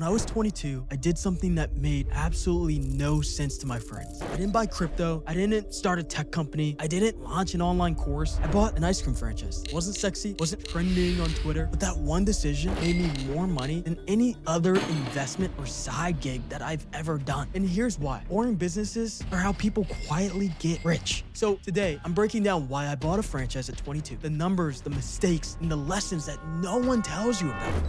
When I was 22, I did something that made absolutely no sense to my friends. I didn't buy crypto. I didn't start a tech company. I didn't launch an online course. I bought an ice cream franchise. It wasn't sexy, wasn't trending on Twitter, but that one decision made me more money than any other investment or side gig that I've ever done. And here's why. Boring businesses are how people quietly get rich. So today, I'm breaking down why I bought a franchise at 22, the numbers, the mistakes, and the lessons that no one tells you about.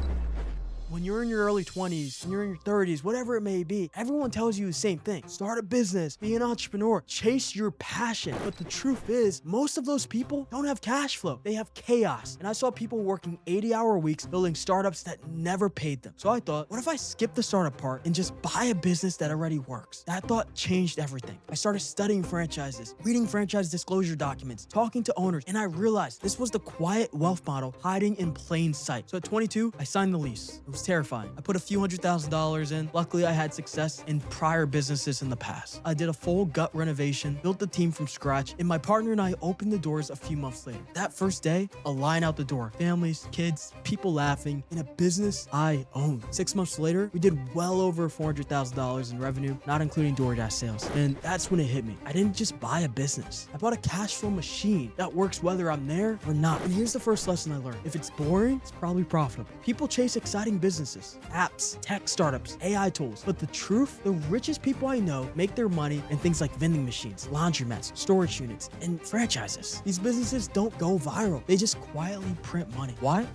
When you're in your early 20s, when you're in your 30s, whatever it may be, everyone tells you the same thing. Start a business, be an entrepreneur, chase your passion. But the truth is, most of those people don't have cash flow. They have chaos. And I saw people working 80-hour weeks building startups that never paid them. So I thought, what if I skip the startup part and just buy a business that already works? That thought changed everything. I started studying franchises, reading franchise disclosure documents, talking to owners, and I realized this was the quiet wealth model hiding in plain sight. So at 22, I signed the lease. It was terrifying. I put a few $100,000 in. Luckily, I had success in prior businesses in the past. I did a full gut renovation, built the team from scratch, and my partner and I opened the doors a few months later. That first day, a line out the door. Families, kids, people laughing, in a business I owned. 6 months later, we did well over $400,000 in revenue, not including DoorDash sales. And that's when it hit me. I didn't just buy a business. I bought a cash flow machine that works whether I'm there or not. And here's the first lesson I learned. If it's boring, it's probably profitable. People chase exciting businesses, apps, tech startups, AI tools. But the truth, the richest people I know make their money in things like vending machines, laundromats, storage units, and franchises. These businesses don't go viral. They just quietly print money. Why?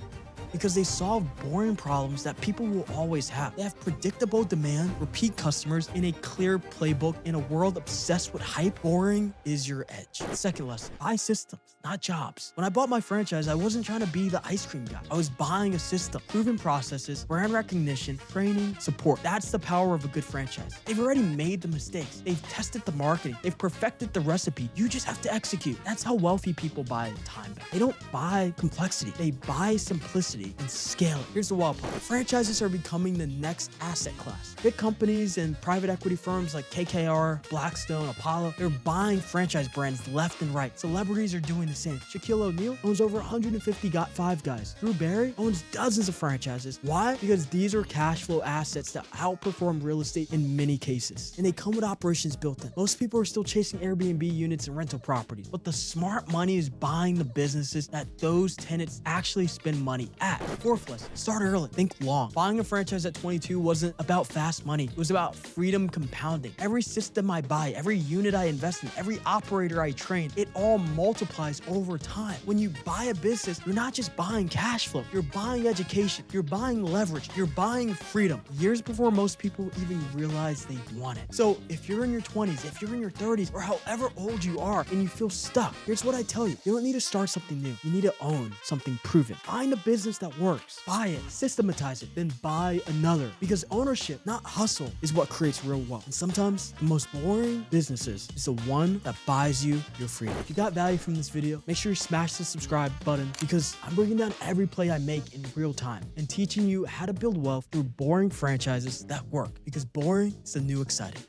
Because they solve boring problems that people will always have. They have predictable demand, repeat customers, in a clear playbook. In a world obsessed with hype, boring is your edge. Second lesson, buy systems, not jobs. When I bought my franchise, I wasn't trying to be the ice cream guy. I was buying a system, proven processes, brand recognition, training, support. That's the power of a good franchise. They've already made the mistakes. They've tested the marketing. They've perfected the recipe. You just have to execute. That's how wealthy people buy time back. They don't buy complexity. They buy simplicity and scale it. Here's the wild part. Franchises are becoming the next asset class. Big companies and private equity firms like KKR, Blackstone, Apollo, they're buying franchise brands left and right. Celebrities are doing the same. Shaquille O'Neal owns over 150 Five Guys. Drew Barry owns dozens of franchises. Why? Because these are cash flow assets that outperform real estate in many cases. And they come with operations built in. Most people are still chasing Airbnb units and rental properties, but the smart money is buying the businesses that those tenants actually spend money at. Fourth lesson, start early, think long. Buying a franchise at 22 wasn't about fast money. It was about freedom compounding. Every system I buy, every unit I invest in, every operator I train, it all multiplies over time. When you buy a business, you're not just buying cash flow. You're buying education. You're buying leverage. You're buying freedom. Years before most people even realize they want it. So if you're in your 20s, if you're in your 30s, or however old you are and you feel stuck, here's what I tell you. You don't need to start something new. You need to own something proven. Find a business that works. Buy it, systematize it, then buy another. Because ownership, not hustle, is what creates real wealth. And sometimes the most boring businesses is the one that buys you your freedom. If you got value from this video, make sure you smash the subscribe button because I'm breaking down every play I make in real time and teaching you how to build wealth through boring franchises that work. Because boring is the new exciting.